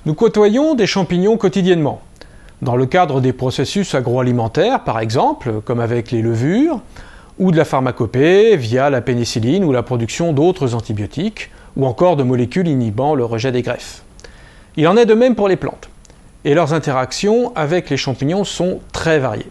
Nous côtoyons des champignons quotidiennement, dans le cadre des processus agroalimentaires par exemple, comme avec les levures, ou de la pharmacopée via la pénicilline ou la production d'autres antibiotiques, ou encore de molécules inhibant le rejet des greffes. Il en est de même pour les plantes, et leurs interactions avec les champignons sont très variées.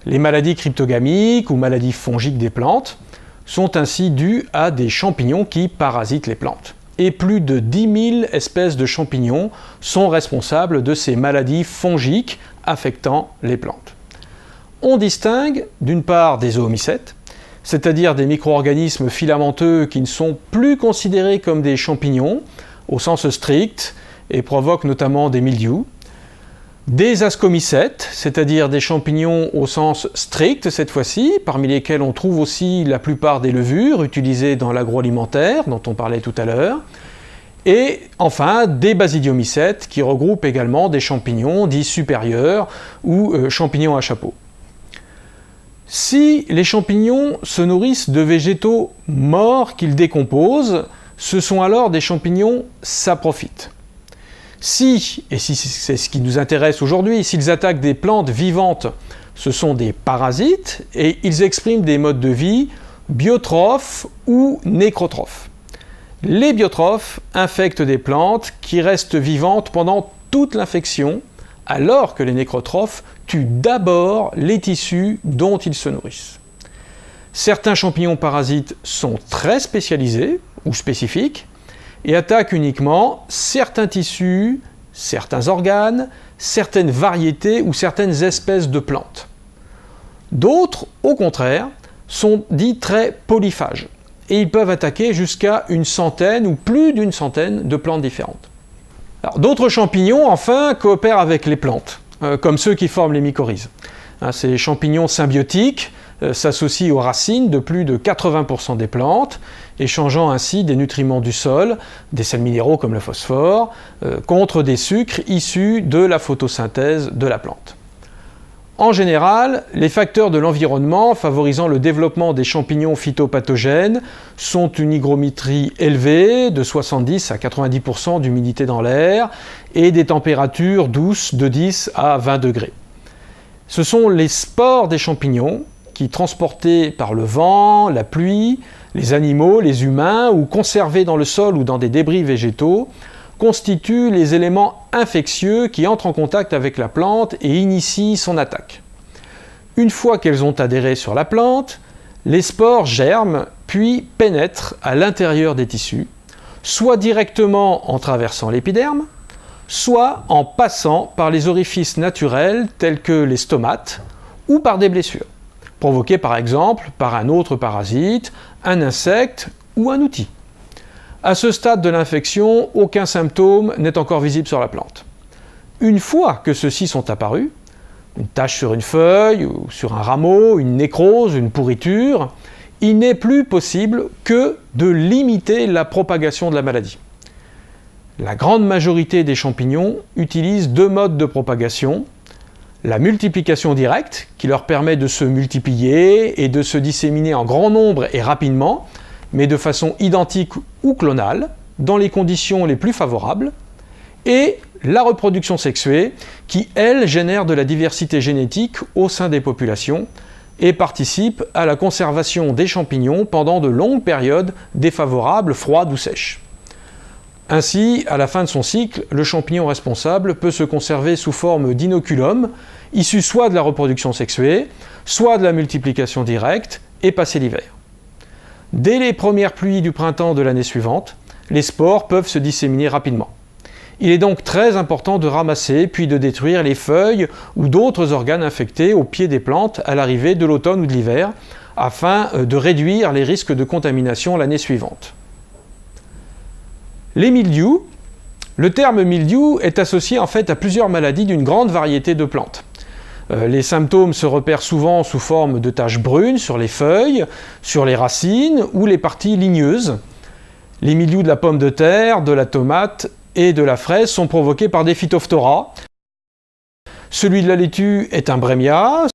Les maladies cryptogamiques ou maladies fongiques des plantes sont ainsi dues à des champignons qui parasitent les plantes. Et plus de 10 000 espèces de champignons sont responsables de ces maladies fongiques affectant les plantes. On distingue d'une part des zoomycètes, c'est-à-dire des micro-organismes filamenteux qui ne sont plus considérés comme des champignons au sens strict et provoquent notamment des mildious, des ascomycètes, c'est-à-dire des champignons au sens strict cette fois-ci, parmi lesquels on trouve aussi la plupart des levures utilisées dans l'agroalimentaire, dont on parlait tout à l'heure, et enfin des basidiomycètes qui regroupent également des champignons dits supérieurs ou champignons à chapeau. Si les champignons se nourrissent de végétaux morts qu'ils décomposent, ce sont alors des champignons saprophytes. Si, et si c'est ce qui nous intéresse aujourd'hui, s'ils attaquent des plantes vivantes, ce sont des parasites et ils expriment des modes de vie biotrophes ou nécrotrophes. Les biotrophes infectent des plantes qui restent vivantes pendant toute l'infection, alors que les nécrotrophes tuent d'abord les tissus dont ils se nourrissent. Certains champignons parasites sont très spécialisés ou spécifiques et attaquent uniquement certains tissus, certains organes, certaines variétés ou certaines espèces de plantes. D'autres, au contraire, sont dits très polyphages et ils peuvent attaquer jusqu'à une centaine ou plus d'une centaine de plantes différentes. D'autres champignons, enfin, coopèrent avec les plantes, comme ceux qui forment les mycorhizes. Ces champignons symbiotiques s'associent aux racines de plus de 80% des plantes, échangeant ainsi des nutriments du sol, des sels minéraux comme le phosphore, contre des sucres issus de la photosynthèse de la plante. En général, les facteurs de l'environnement favorisant le développement des champignons phytopathogènes sont une hygrométrie élevée, de 70 à 90% d'humidité dans l'air, et des températures douces de 10 à 20 degrés. Ce sont les spores des champignons qui, transportés par le vent, la pluie, les animaux, les humains, ou conservés dans le sol ou dans des débris végétaux, constituent les éléments infectieux qui entrent en contact avec la plante et initient son attaque. Une fois qu'elles ont adhéré sur la plante, les spores germent puis pénètrent à l'intérieur des tissus, soit directement en traversant l'épiderme, soit en passant par les orifices naturels tels que les stomates ou par des blessures, provoquées par exemple par un autre parasite, un insecte ou un outil. À ce stade de l'infection, aucun symptôme n'est encore visible sur la plante. Une fois que ceux-ci sont apparus, une tache sur une feuille ou sur un rameau, une nécrose, une pourriture, il n'est plus possible que de limiter la propagation de la maladie. La grande majorité des champignons utilisent deux modes de propagation, la multiplication directe, qui leur permet de se multiplier et de se disséminer en grand nombre et rapidement, mais de façon identique ou clonale, dans les conditions les plus favorables, et la reproduction sexuée, qui, elle, génère de la diversité génétique au sein des populations et participe à la conservation des champignons pendant de longues périodes défavorables, froides ou sèches. Ainsi, à la fin de son cycle, le champignon responsable peut se conserver sous forme d'inoculum, issu soit de la reproduction sexuée, soit de la multiplication directe, et passer l'hiver. Dès les premières pluies du printemps de l'année suivante, les spores peuvent se disséminer rapidement. Il est donc très important de ramasser puis de détruire les feuilles ou d'autres organes infectés au pied des plantes à l'arrivée de l'automne ou de l'hiver, afin de réduire les risques de contamination l'année suivante. Les mildious. Le terme mildiou est associé en fait à plusieurs maladies d'une grande variété de plantes. Les symptômes se repèrent souvent sous forme de taches brunes sur les feuilles, sur les racines ou les parties ligneuses. Les mildious de la pomme de terre, de la tomate et de la fraise sont provoqués par des phytophthora. Celui de la laitue est un brémia,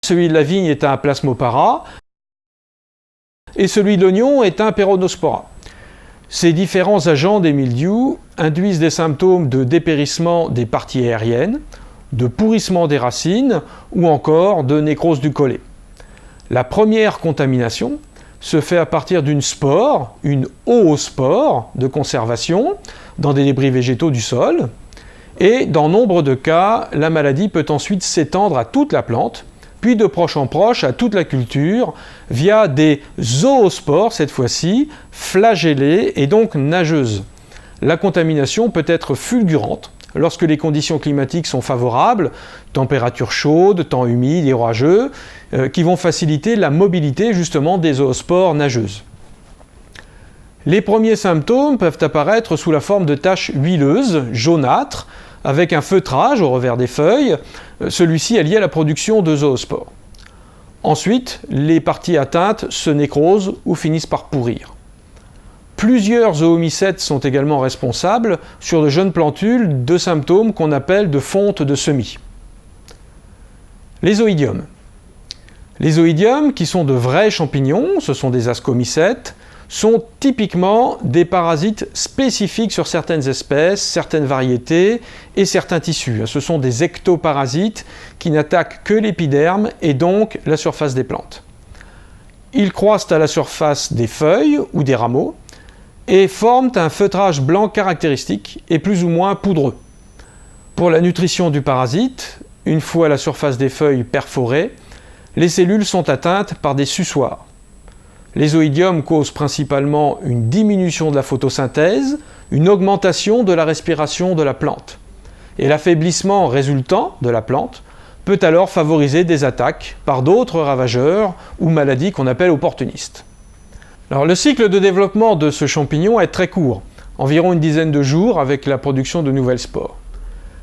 celui de la vigne est un plasmopara et celui de l'oignon est un peronospora. Ces différents agents des mildious induisent des symptômes de dépérissement des parties aériennes, de pourrissement des racines ou encore de nécrose du collet. La première contamination se fait à partir d'une spore, une oospore de conservation, dans des débris végétaux du sol. Et dans nombre de cas, la maladie peut ensuite s'étendre à toute la plante, puis de proche en proche à toute la culture, via des zoospores, cette fois-ci, flagellées et donc nageuses. La contamination peut être fulgurante lorsque les conditions climatiques sont favorables, températures chaudes, temps humide et orageux, qui vont faciliter la mobilité justement des zoospores nageuses. Les premiers symptômes peuvent apparaître sous la forme de taches huileuses, jaunâtres, avec un feutrage au revers des feuilles. Celui-ci est lié à la production de zoospores. Ensuite, les parties atteintes se nécrosent ou finissent par pourrir. Plusieurs zoomycètes sont également responsables sur de jeunes plantules de symptômes qu'on appelle de fonte de semis. Les oïdiums. Les oïdiums, qui sont de vrais champignons, ce sont des ascomycètes, sont typiquement des parasites spécifiques sur certaines espèces, certaines variétés et certains tissus. Ce sont des ectoparasites qui n'attaquent que l'épiderme et donc la surface des plantes. Ils croissent à la surface des feuilles ou des rameaux et forment un feutrage blanc caractéristique et plus ou moins poudreux. Pour la nutrition du parasite, une fois la surface des feuilles perforée, les cellules sont atteintes par des suçoirs. Les oïdiums causent principalement une diminution de la photosynthèse, une augmentation de la respiration de la plante. Et l'affaiblissement résultant de la plante peut alors favoriser des attaques par d'autres ravageurs ou maladies qu'on appelle opportunistes. Alors, le cycle de développement de ce champignon est très court, environ une dizaine de jours avec la production de nouvelles spores.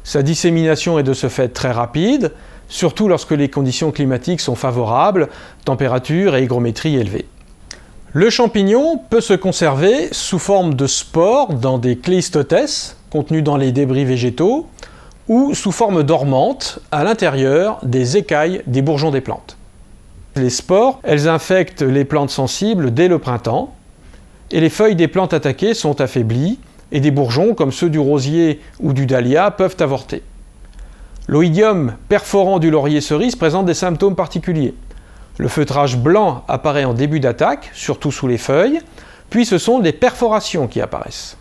Sa dissémination est de ce fait très rapide, surtout lorsque les conditions climatiques sont favorables, température et hygrométrie élevées. Le champignon peut se conserver sous forme de spores dans des cléistotès contenus dans les débris végétaux ou sous forme dormante à l'intérieur des écailles des bourgeons des plantes. Les spores, elles infectent les plantes sensibles dès le printemps et les feuilles des plantes attaquées sont affaiblies et des bourgeons comme ceux du rosier ou du dahlia peuvent avorter. L'oïdium perforant du laurier cerise présente des symptômes particuliers. Le feutrage blanc apparaît en début d'attaque, surtout sous les feuilles, puis ce sont des perforations qui apparaissent.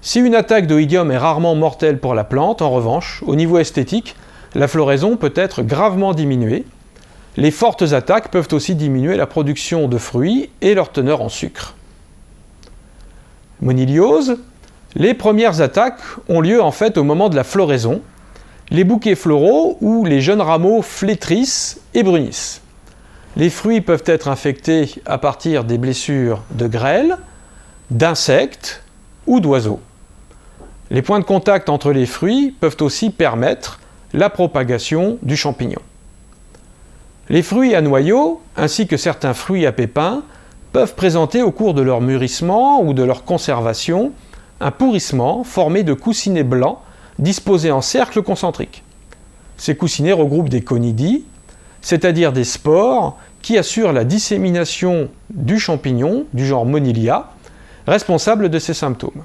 Si une attaque d'oïdium est rarement mortelle pour la plante, en revanche, au niveau esthétique, la floraison peut être gravement diminuée. Les fortes attaques peuvent aussi diminuer la production de fruits et leur teneur en sucre. Moniliose, les premières attaques ont lieu en fait au moment de la floraison. Les bouquets floraux où les jeunes rameaux flétrissent et brunissent. Les fruits peuvent être infectés à partir des blessures de grêle, d'insectes ou d'oiseaux. Les points de contact entre les fruits peuvent aussi permettre la propagation du champignon. Les fruits à noyaux, ainsi que certains fruits à pépins, peuvent présenter au cours de leur mûrissement ou de leur conservation un pourrissement formé de coussinets blancs disposés en cercles concentriques. Ces coussinets regroupent des conidies, c'est-à-dire des spores qui assurent la dissémination du champignon du genre Monilia, responsable de ces symptômes.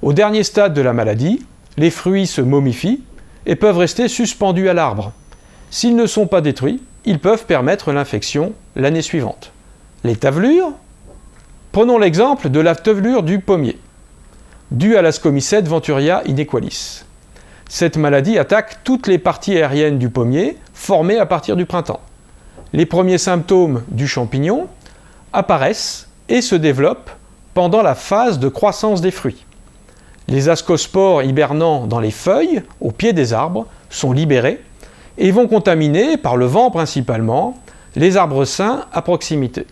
Au dernier stade de la maladie, les fruits se momifient et peuvent rester suspendus à l'arbre. S'ils ne sont pas détruits, ils peuvent permettre l'infection l'année suivante. Les tavelures. Prenons l'exemple de la tavelure du pommier, due à l'Ascomycète venturia inequalis. Cette maladie attaque toutes les parties aériennes du pommier formées à partir du printemps. Les premiers symptômes du champignon apparaissent et se développent pendant la phase de croissance des fruits. Les ascospores hibernant dans les feuilles, au pied des arbres, sont libérés et vont contaminer, par le vent principalement, les arbres sains à proximité.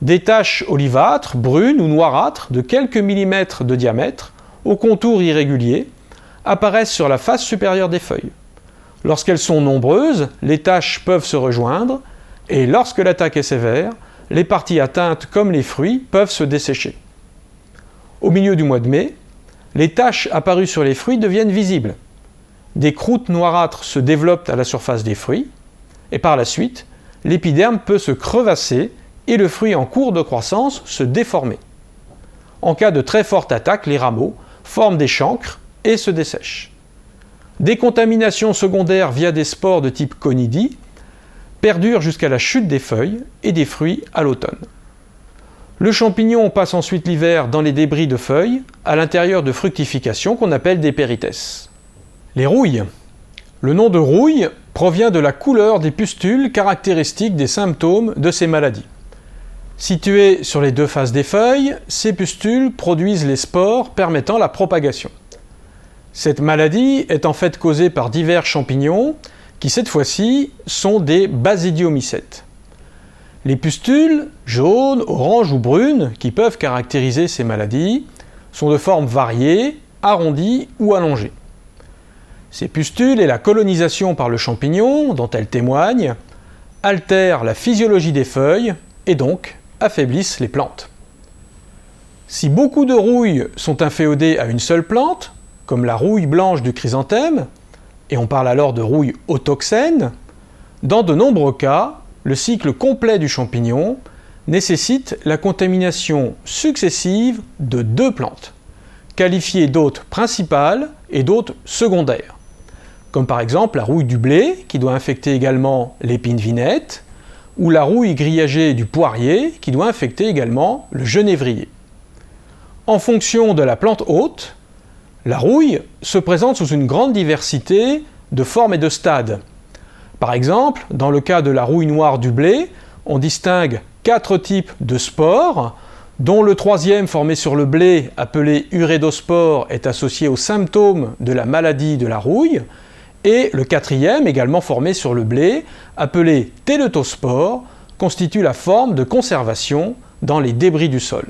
Des taches olivâtres, brunes ou noirâtres de quelques millimètres de diamètre, aux contours irréguliers, apparaissent sur la face supérieure des feuilles. Lorsqu'elles sont nombreuses, les taches peuvent se rejoindre et lorsque l'attaque est sévère, les parties atteintes comme les fruits peuvent se dessécher. Au milieu du mois de mai, les taches apparues sur les fruits deviennent visibles. Des croûtes noirâtres se développent à la surface des fruits et par la suite, l'épiderme peut se crevasser et le fruit en cours de croissance se déformer. En cas de très forte attaque, les rameaux forment des chancres et se dessèchent. Des contaminations secondaires via des spores de type conidie perdurent jusqu'à la chute des feuilles et des fruits à l'automne. Le champignon passe ensuite l'hiver dans les débris de feuilles, à l'intérieur de fructification qu'on appelle des péritès. Les rouilles. Le nom de rouille provient de la couleur des pustules caractéristiques des symptômes de ces maladies. Situées sur les deux faces des feuilles, ces pustules produisent les spores permettant la propagation. Cette maladie est en fait causée par divers champignons qui, cette fois-ci, sont des basidiomycètes. Les pustules, jaunes, oranges ou brunes, qui peuvent caractériser ces maladies, sont de formes variées, arrondies ou allongées. Ces pustules et la colonisation par le champignon, dont elles témoignent, altèrent la physiologie des feuilles et donc affaiblissent les plantes. Si beaucoup de rouilles sont inféodées à une seule plante, comme la rouille blanche du chrysanthème, et on parle alors de rouille autoxène, dans de nombreux cas, le cycle complet du champignon nécessite la contamination successive de deux plantes, qualifiées d'hôtes principales et d'hôtes secondaires, comme par exemple la rouille du blé, qui doit infecter également l'épine vinette, ou la rouille grillagée du poirier, qui doit infecter également le genévrier. En fonction de la plante hôte, la rouille se présente sous une grande diversité de formes et de stades. Par exemple, dans le cas de la rouille noire du blé, on distingue 4 types de spores, dont le troisième formé sur le blé, appelé urédospore, est associé aux symptômes de la maladie de la rouille, et le quatrième, également formé sur le blé, appelé télétospore, constitue la forme de conservation dans les débris du sol.